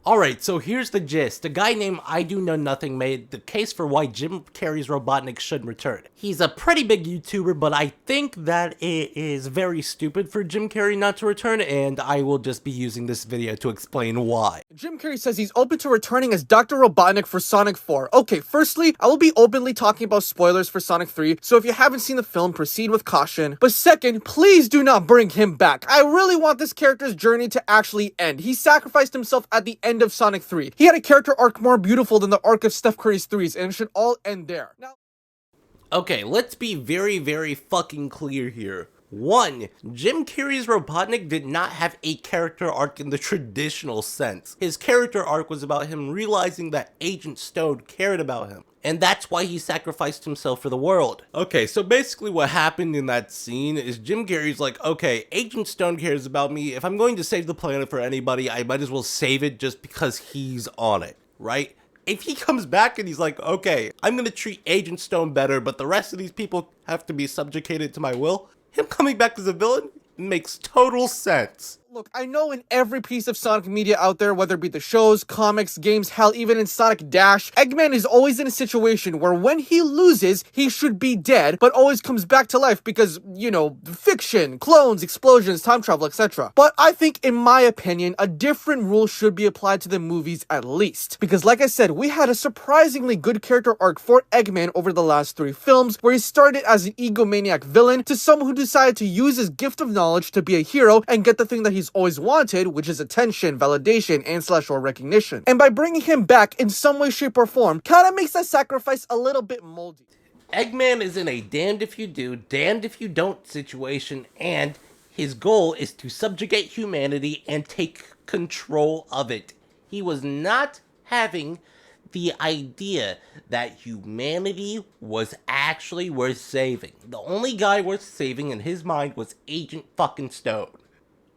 Alright, so here's the gist. A guy named I Do Know Nothing made the case for why Jim Carrey's Robotnik should return. He's a pretty big YouTuber, but I think that it is very stupid for Jim Carrey not to return, and I will just be using this video to explain why. Jim Carrey says he's open to returning as Dr. Robotnik for Sonic 4. Okay, firstly, I will be openly talking about spoilers for Sonic 3, so if you haven't seen the film, proceed with caution. But second, please do not bring him back. I really want this character's journey to actually end. He sacrificed himself at the end of Sonic 3. He had a character arc more beautiful than the arc of Steph Curry's threes, and it should all end there. Now, okay, let's be very fucking clear here. 1. Jim Carrey's Robotnik did not have a character arc in the traditional sense. His character arc was about him realizing that Agent Stone cared about him, and that's why he sacrificed himself for the world. Okay, so basically what happened in that scene is Jim Carrey's like, okay, Agent Stone cares about me. If I'm going to save the planet for anybody, I might as well save it just because he's on it, right? If he comes back and he's like, okay, I'm gonna treat Agent Stone better, but the rest of these people have to be subjugated to my will, him coming back as a villain makes total sense. look, I know in every piece of Sonic media out there, whether it be the shows, comics, games, hell, even in Sonic Dash, Eggman is always in a situation where when he loses, he should be dead, but always comes back to life because, you know, fiction, clones, explosions, time travel, etc. But I think, in my opinion, a different rule should be applied to the movies at least. Because like I said, we had a surprisingly good character arc for Eggman over the last 3 films, where he started as an egomaniac villain to someone who decided to use his gift of knowledge to be a hero and get the thing that he's always wanted, which is attention, validation, and/or recognition. And by bringing him back in some way, shape, or form, kinda makes that sacrifice a little bit moldy. Eggman is in a damned if you do, damned if you don't situation, and his goal is to subjugate humanity and take control of it. He was not having the idea that humanity was actually worth saving. The only guy worth saving in his mind was Agent fucking Stone.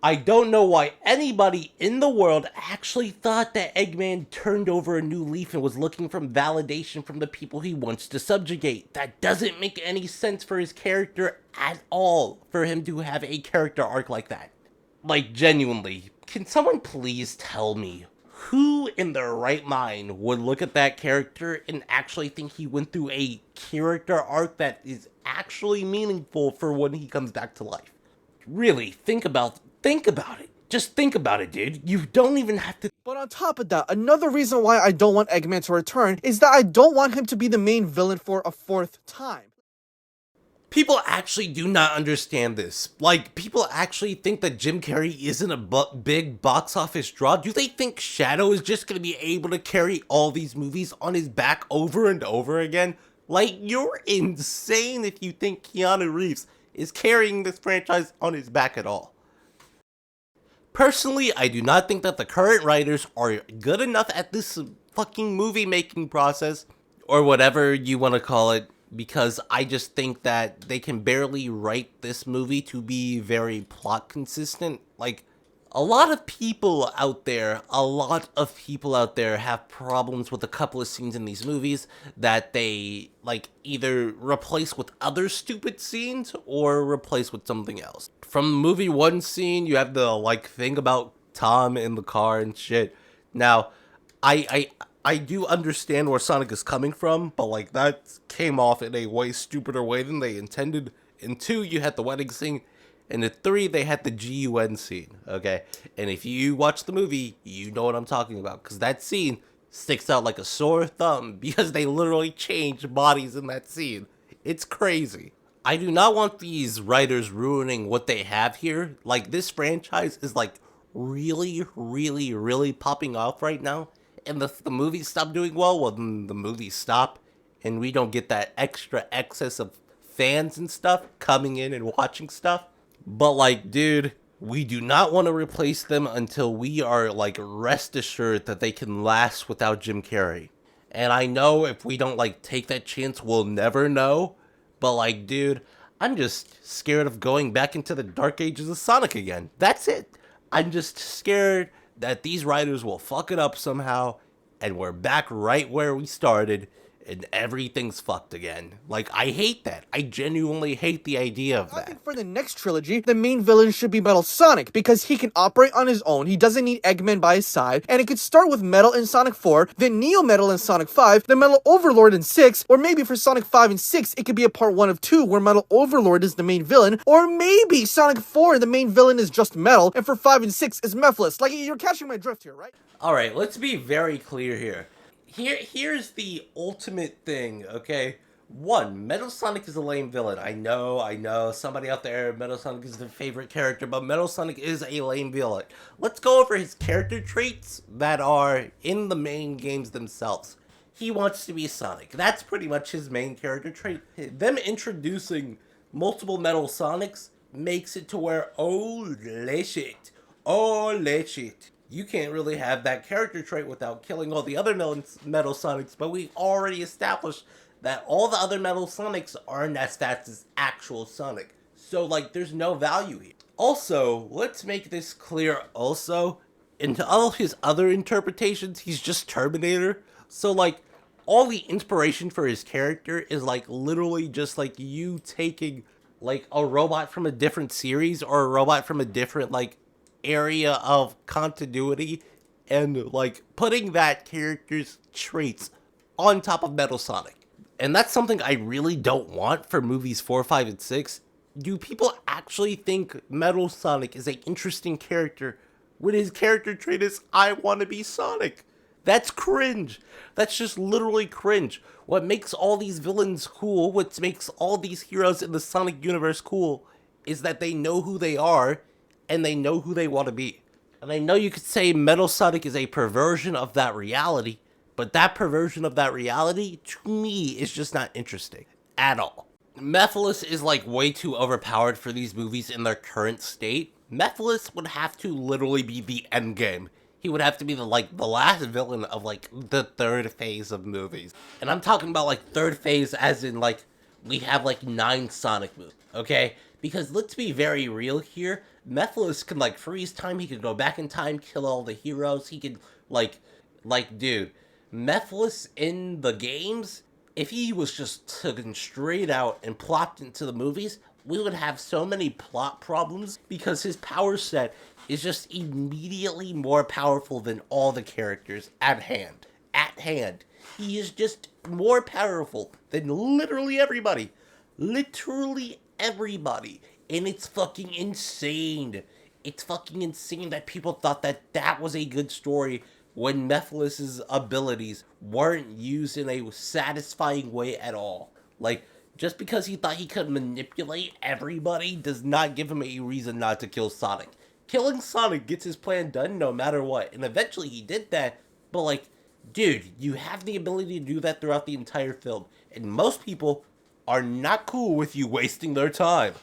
I don't know why anybody in the world actually thought that Eggman turned over a new leaf and was looking for validation from the people he wants to subjugate. That doesn't make any sense for his character at all, for him to have a character arc like that. Like, genuinely, can someone please tell me who in their right mind would look at that character and actually think he went through a character arc that is actually meaningful for when he comes back to life? Really, think about it. Just think about it, dude. You don't even have to. But on top of that, another reason why I don't want Eggman to return is that I don't want him to be the main villain for a 4th time. People actually do not understand this. Like, people actually think that Jim Carrey isn't a big box office draw. Do they think Shadow is just gonna be able to carry all these movies on his back over and over again? Like, you're insane if you think Keanu Reeves is carrying this franchise on his back at all. Personally, I do not think that the current writers are good enough at this fucking movie making process, or whatever you want to call it, because I just think that they can barely write this movie to be very plot consistent. Like, a lot of people out there have problems with a couple of scenes in these movies that they, like, either replace with other stupid scenes or replace with something else. From movie 1 scene, you have the, like, thing about Tom in the car and shit. Now, I do understand where Sonic is coming from, but, like, that came off in a way stupider way than they intended. In 2, you had the wedding scene. And in 3, they had the GUN scene, okay? And if you watch the movie, you know what I'm talking about, because that scene sticks out like a sore thumb, because they literally changed bodies in that scene. It's crazy. I do not want these writers ruining what they have here. Like, this franchise is, like, really popping off right now. And if the movies stop doing well, then the movies stop. And we don't get that extra excess of fans and stuff coming in and watching stuff. But, like, dude, we do not want to replace them until we are, like, rest assured that they can last without Jim Carrey. And I know if we don't, like, take that chance, we'll never know. But, like, dude, I'm just scared of going back into the dark ages of Sonic again. That's it. I'm just scared that these writers will fuck it up somehow, and we're back right where we started, and everything's fucked again. Like, I hate that. I genuinely hate the idea of I that. think for the next trilogy, the main villain should be Metal Sonic, because he can operate on his own, he doesn't need Eggman by his side, and it could start with Metal in Sonic 4, then Neo Metal in Sonic 5, then Metal Overlord in 6, or maybe for Sonic 5 and 6, it could be a part 1 of 2 where Metal Overlord is the main villain, or maybe Sonic 4, the main villain is just Metal, and for 5 and 6 is Mephiles. Like, you're catching my drift here, right? Alright, let's be very clear here. Here's the ultimate thing, okay? One, Metal Sonic is a lame villain. I know, somebody out there, Metal Sonic is their favorite character, but Metal Sonic is a lame villain. Let's go over his character traits that are in the main games themselves. He wants to be Sonic. That's pretty much his main character trait. Them introducing multiple Metal Sonics makes it to where, holy shit, you can't really have that character trait without killing all the other Metal Sonics, but we've already established that all the other Metal Sonics aren't as fast as actual Sonic. So, like, there's no value here. Also, let's make this clear also, in all his other interpretations, he's just Terminator. So, like, all the inspiration for his character is, like, literally just, like, you taking, like, a robot from a different series or a robot from a different, like, area of continuity and like putting that character's traits on top of Metal Sonic. And that's something I really don't want for movies 4, 5, and 6. Do people actually think Metal Sonic is an interesting character when his character trait is I want to be Sonic? That's cringe. That's just literally cringe. What makes all these villains cool, what makes all these heroes in the Sonic universe cool, is that they know who they are and they know who they want to be. And I know you could say Metal Sonic is a perversion of that reality, but that perversion of that reality, to me, is just not interesting at all. Mephiles is like way too overpowered for these movies in their current state. Mephiles would have to literally be the end game. He would have to be the last villain of like the third phase of movies. And I'm talking about like third phase as in like we have like 9 Sonic movies, okay? Because let's be very real here. Mephiles can like freeze time, he could go back in time, kill all the heroes, he could dude, Mephiles in the games, if he was just taken straight out and plopped into the movies, we would have so many plot problems because his power set is just immediately more powerful than all the characters at hand. At hand. He is just more powerful than literally everybody. Literally everybody. And it's fucking insane. It's fucking insane that people thought that that was a good story when Mephiles' abilities weren't used in a satisfying way at all. Like, just because he thought he could manipulate everybody does not give him a reason not to kill Sonic. Killing Sonic gets his plan done no matter what, and eventually he did that, but like, dude, you have the ability to do that throughout the entire film, and most people are not cool with you wasting their time.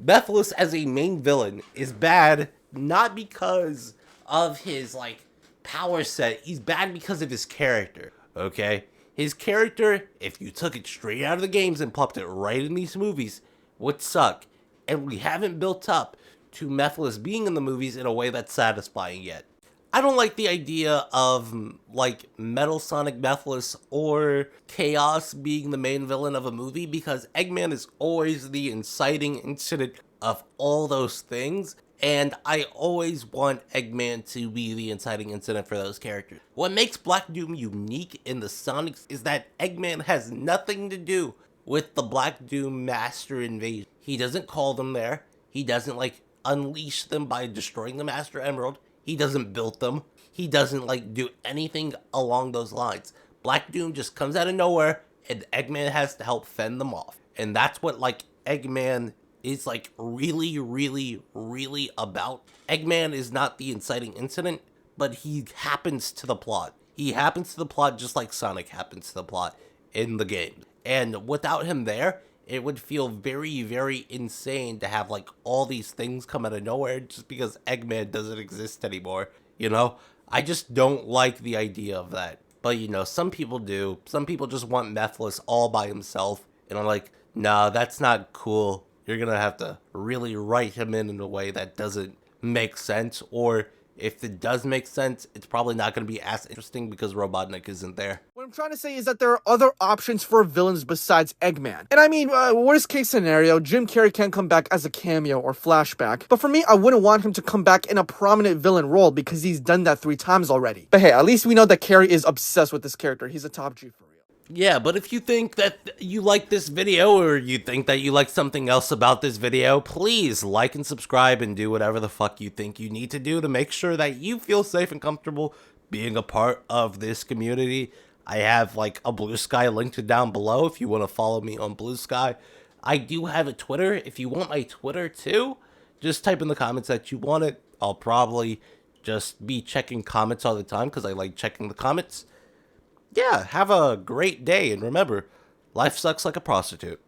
Mephiles as a main villain is bad, not because of his, like, power set. He's bad because of his character, okay? His character, if you took it straight out of the games and plopped it right in these movies, would suck. And we haven't built up to Mephiles being in the movies in a way that's satisfying yet. I don't like the idea of, like, Metal Sonic Mephiles or Chaos being the main villain of a movie because Eggman is always the inciting incident of all those things, and I always want Eggman to be the inciting incident for those characters. What makes Black Doom unique in the Sonics is that Eggman has nothing to do with the Black Doom Master Invasion. He doesn't call them there. He doesn't, like, unleash them by destroying the Master Emerald. He doesn't build them. He doesn't, like, do anything along those lines. Black Doom just comes out of nowhere, and Eggman has to help fend them off. And that's what, like, Eggman is, like, really, really, really about. Eggman is not the inciting incident, but he happens to the plot. He happens to the plot just like Sonic happens to the plot in the game. And without him there, it would feel very, very insane to have, like, all these things come out of nowhere just because Eggman doesn't exist anymore, you know? I just don't like the idea of that. But, you know, some people do. Some people just want Mephiles all by himself. And I'm like, nah, that's not cool. You're gonna have to really write him in a way that doesn't make sense. Or If it does make sense, it's probably not going to be as interesting because Robotnik isn't there. What I'm trying to say is that there are other options for villains besides Eggman. And I mean, worst case scenario, Jim Carrey can come back as a cameo or flashback. But for me, I wouldn't want him to come back in a prominent villain role because he's done that 3 times already. But hey, at least we know that Carrey is obsessed with this character. He's a top G for real. Yeah, but if you think that you like this video or you think that you like something else about this video, please like and subscribe and do whatever the fuck you think you need to do to make sure that you feel safe and comfortable being a part of this community. I have like a Blue Sky linked down below if you want to follow me on Blue Sky. I do have a Twitter. If you want my Twitter too, just type in the comments that you want it. I'll probably just be checking comments all the time because I like checking the comments. Yeah, have a great day, and remember, life sucks like a prostitute.